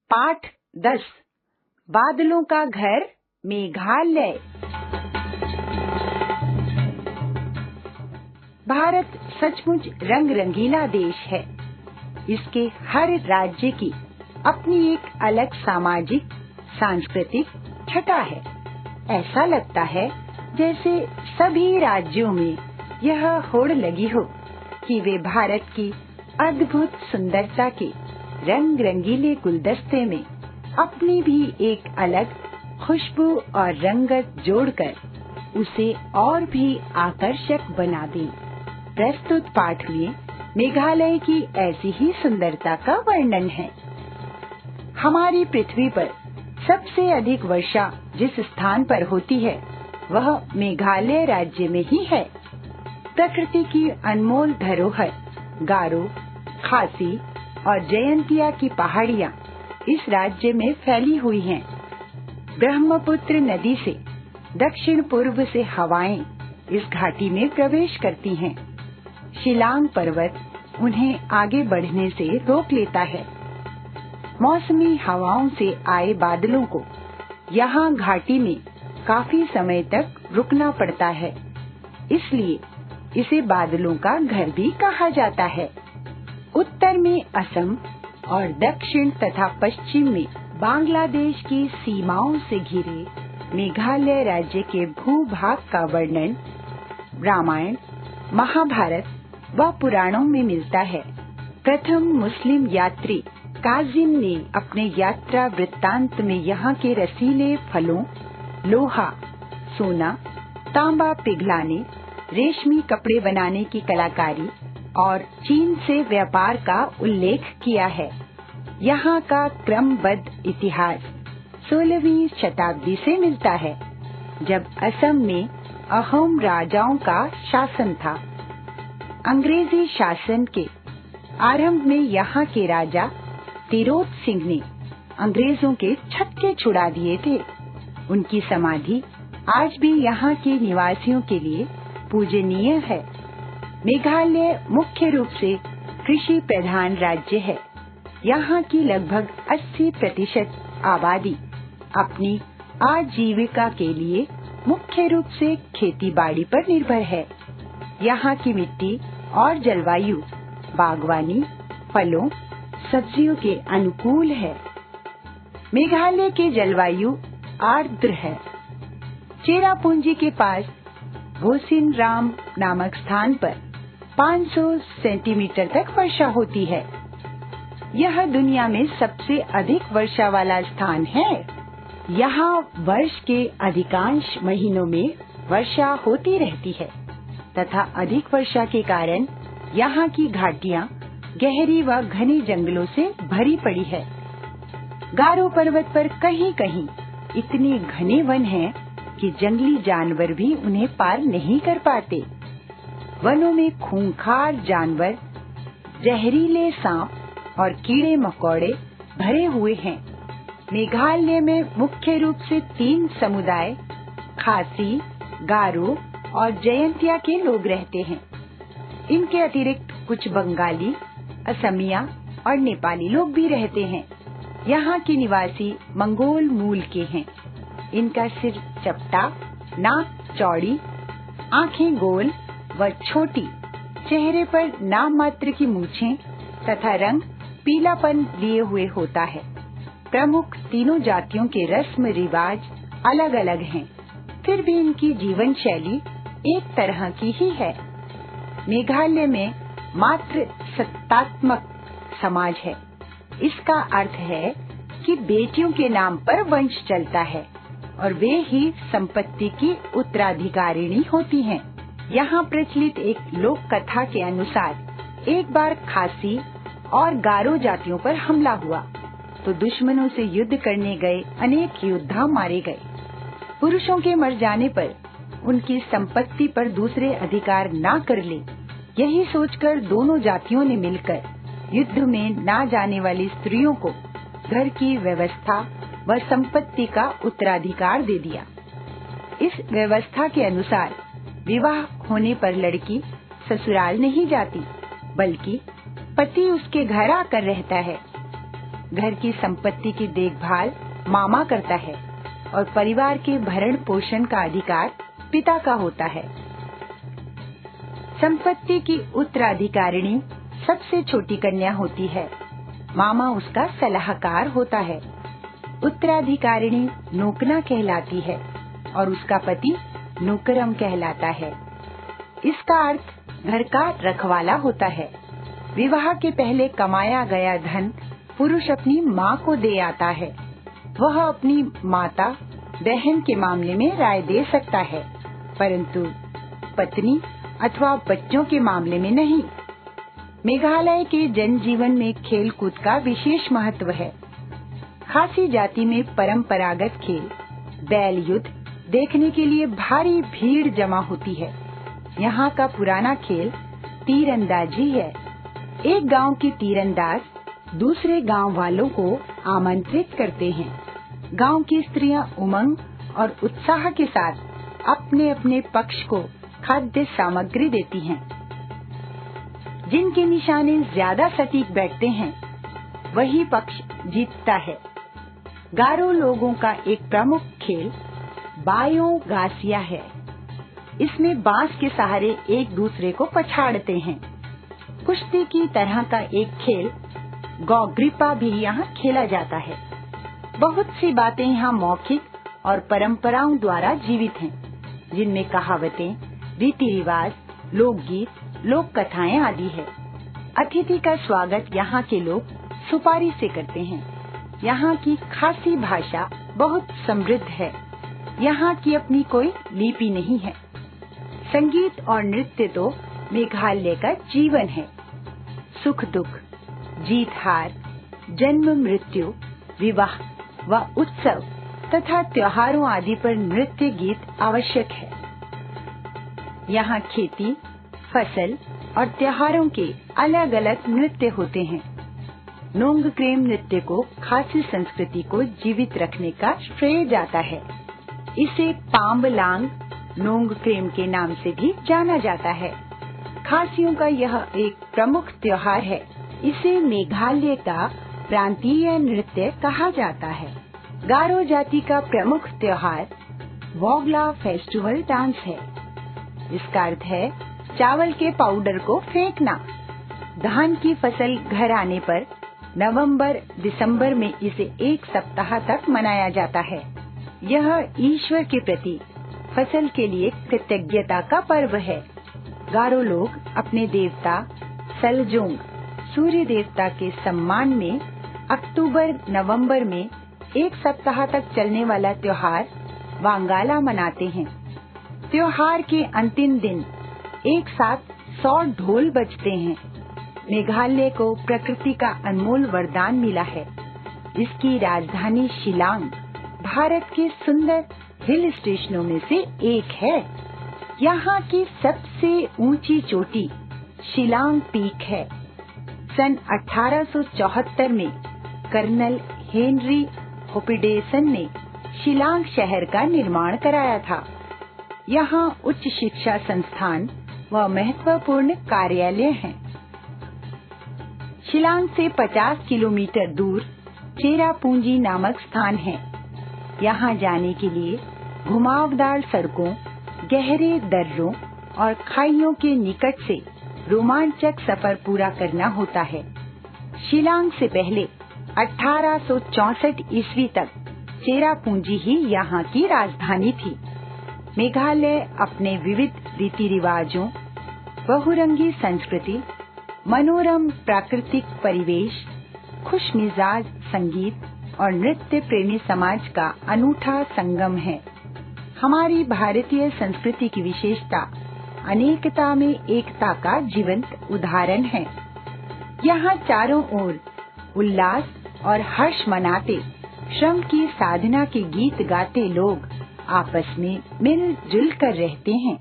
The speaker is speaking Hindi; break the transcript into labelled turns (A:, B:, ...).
A: पाठ 10 बादलों का घर मेघालय। भारत सचमुच रंग रंगीला देश है। इसके हर राज्य की अपनी एक अलग सामाजिक सांस्कृतिक छटा है। ऐसा लगता है जैसे सभी राज्यों में यह होड़ लगी हो कि वे भारत की अद्भुत सुंदरता के रंग रंगीले गुलदस्ते में अपनी भी एक अलग खुशबू और रंगत जोड़कर उसे और भी आकर्षक बना दें। प्रस्तुत पाठ में मेघालय की ऐसी ही सुंदरता का वर्णन है। हमारी पृथ्वी पर सबसे अधिक वर्षा जिस स्थान पर होती है वह मेघालय राज्य में ही है। प्रकृति की अनमोल धरोहर गारो, खासी और जयंतिया की पहाड़ियां इस राज्य में फैली हुई हैं। ब्रह्मपुत्र नदी से दक्षिण पूर्व से हवाएं इस घाटी में प्रवेश करती हैं। शिलांग पर्वत उन्हें आगे बढ़ने से रोक लेता है। मौसमी हवाओं से आए बादलों को यहाँ घाटी में काफी समय तक रुकना पड़ता है, इसलिए इसे बादलों का घर भी कहा जाता है। उत्तर में असम और दक्षिण तथा पश्चिम में बांग्लादेश की सीमाओं से घिरे मेघालय राज्य के भूभाग का वर्णन रामायण, महाभारत व पुराणों में मिलता है। प्रथम मुस्लिम यात्री काजिम ने अपने यात्रा वृत्तांत में यहाँ के रसीले फलों, लोहा, सोना, तांबा पिघलाने, रेशमी कपड़े बनाने की कलाकारी और चीन से व्यापार का उल्लेख किया है। यहाँ का क्रमबद्ध इतिहास 16वीं शताब्दी से मिलता है, जब असम में अहोम राजाओं का शासन था। अंग्रेजी शासन के आरंभ में यहाँ के राजा तिरोत सिंह ने अंग्रेजों के छक्के छुड़ा दिए थे। उनकी समाधि आज भी यहाँ के निवासियों के लिए पूजनीय है। मेघालय मुख्य रूप से कृषि प्रधान राज्य है। यहाँ की लगभग 80% आबादी अपनी आजीविका के लिए मुख्य रूप से खेती बाड़ी पर निर्भर है। यहाँ की मिट्टी और जलवायु बागवानी, फलों, सब्जियों के अनुकूल है। मेघालय के जलवायु आर्द्र है। चेरापूंजी के पास भोसिनराम नामक स्थान पर 500 सेंटीमीटर तक वर्षा होती है। यह दुनिया में सबसे अधिक वर्षा वाला स्थान है। यहाँ वर्ष के अधिकांश महीनों में वर्षा होती रहती है तथा अधिक वर्षा के कारण यहाँ की घाटियाँ गहरी व घने जंगलों से भरी पड़ी है। गारो पर्वत पर कहीं कहीं इतने घने वन हैं कि जंगली जानवर भी उन्हें पार नहीं कर पाते। वनों में खूंखार जानवर, जहरीले सांप और कीड़े मकोड़े भरे हुए हैं। मेघालय में मुख्य रूप से 3 समुदाय खासी, गारो और जयंतिया के लोग रहते हैं। इनके अतिरिक्त कुछ बंगाली, असमिया और नेपाली लोग भी रहते हैं। यहाँ के निवासी मंगोल मूल के हैं। इनका सिर चपटा, नाक चौड़ी, आंखें गोल व छोटी, चेहरे पर नाम मात्र की मूछें तथा रंग पीलापन लिए हुए होता है। प्रमुख तीनों जातियों के रस्म रिवाज अलग अलग हैं, फिर भी इनकी जीवन शैली एक तरह की ही है। मेघालय में मात्र सत्तात्मक समाज है। इसका अर्थ है कि बेटियों के नाम पर वंश चलता है और वे ही संपत्ति की उत्तराधिकारिणी होती हैं। यहाँ प्रचलित एक लोक कथा के अनुसार एक बार खासी और गारो जातियों पर हमला हुआ तो दुश्मनों से युद्ध करने गए अनेक योद्धा मारे गए। पुरुषों के मर जाने पर उनकी संपत्ति पर दूसरे अधिकार ना कर ले, यही सोचकर दोनों जातियों ने मिलकर युद्ध में ना जाने वाली स्त्रियों को घर की व्यवस्था व संपत्ति का उत्तराधिकार दे दिया। इस व्यवस्था के अनुसार विवाह होने पर लड़की ससुराल नहीं जाती, बल्कि पति उसके घर आकर रहता है। घर की संपत्ति की देखभाल मामा करता है और परिवार के भरण पोषण का अधिकार पिता का होता है। संपत्ति की उत्तराधिकारिणी सबसे छोटी कन्या होती है। मामा उसका सलाहकार होता है। उत्तराधिकारिणी नूकना कहलाती है और उसका पति नूकरम कहलाता है। इसका अर्थ घर का रखवाला होता है। विवाह के पहले कमाया गया धन पुरुष अपनी माँ को दे आता है। वह अपनी माता बहन के मामले में राय दे सकता है, परंतु पत्नी अथवा बच्चों के मामले में नहीं। मेघालय के जनजीवन में खेल कूद का विशेष महत्व है। खासी जाति में परंपरागत खेल बैल युद्ध देखने के लिए भारी भीड़ जमा होती है। यहाँ का पुराना खेल तीरंदाजी है। एक गांव के तीरंदाज दूसरे गांव वालों को आमंत्रित करते हैं। गांव की स्त्रियां उमंग और उत्साह के साथ अपने अपने पक्ष को खाद्य सामग्री देती हैं। जिनके निशाने ज्यादा सटीक बैठते हैं वही पक्ष जीतता है। गारो लोगों का एक प्रमुख खेल बायो गासिया है। इसमें बांस के सहारे एक दूसरे को पछाड़ते हैं। कुश्ती की तरह का एक खेल गौग्रिपा भी यहाँ खेला जाता है। बहुत सी बातें यहाँ मौखिक और परंपराओं द्वारा जीवित हैं, जिनमें कहावतें, रीति रिवाज, लोकगीत, लोक कथाएं आदि है। अतिथि का स्वागत यहाँ के लोग सुपारी से करते हैं। यहाँ की खासी भाषा बहुत समृद्ध है। यहाँ की अपनी कोई लिपि नहीं है। संगीत और नृत्य तो मेघालय का जीवन है। सुख दुख, जीत हार, जन्म मृत्यु, विवाह व उत्सव तथा त्योहारों आदि पर नृत्य गीत आवश्यक है। यहाँ खेती, फसल और त्योहारों के अलग अलग नृत्य होते हैं। नोंगक्रेम नृत्य को खासी संस्कृति को जीवित रखने का श्रेय जाता है। इसे पाम्बलांग नोंगक्रेम के नाम से भी जाना जाता है। खासियों का यह एक प्रमुख त्योहार है। इसे मेघालय का प्रांतीय नृत्य कहा जाता है। गारो जाति का प्रमुख त्योहार वोगला फेस्टिवल डांस है। इसका अर्थ है चावल के पाउडर को फेंकना। धान की फसल घर आने पर नवंबर दिसंबर में इसे एक सप्ताह तक मनाया जाता है। यह ईश्वर के प्रति फसल के लिए कृतज्ञता का पर्व है। गारो लोग अपने देवता सलजोंग सूर्य देवता के सम्मान में अक्टूबर नवंबर में एक सप्ताह तक चलने वाला त्योहार वांगाला मनाते हैं। त्योहार के अंतिम दिन एक साथ 100 ढोल बजते हैं। मेघालय को प्रकृति का अनमोल वरदान मिला है। इसकी राजधानी शिलांग भारत के सुंदर हिल स्टेशनों में से एक है। यहाँ की सबसे ऊंची चोटी शिलांग पीक है। सन 1874 में कर्नल हेनरी होपिडेसन ने शिलांग शहर का निर्माण कराया था। यहाँ उच्च शिक्षा संस्थान व महत्वपूर्ण कार्यालय हैं। शिलांग से 50 किलोमीटर दूर चेरापूंजी नामक स्थान है। यहाँ जाने के लिए घुमावदार सड़कों, गहरे दर्रों और खाइयों के निकट से रोमांचक सफर पूरा करना होता है। शिलांग से पहले 1864 ईस्वी तक चेरापूंजी ही यहाँ की राजधानी थी। मेघालय अपने विविध रीति रिवाजों, बहुरंगी संस्कृति, मनोरम प्राकृतिक परिवेश, खुशमिजाज संगीत और नृत्य प्रेमी समाज का अनूठा संगम है। हमारी भारतीय संस्कृति की विशेषता अनेकता में एकता का जीवंत उदाहरण है। यहाँ चारों ओर उल्लास और हर्ष मनाते, श्रम की साधना के गीत गाते लोग आपस में मिलजुल कर रहते हैं।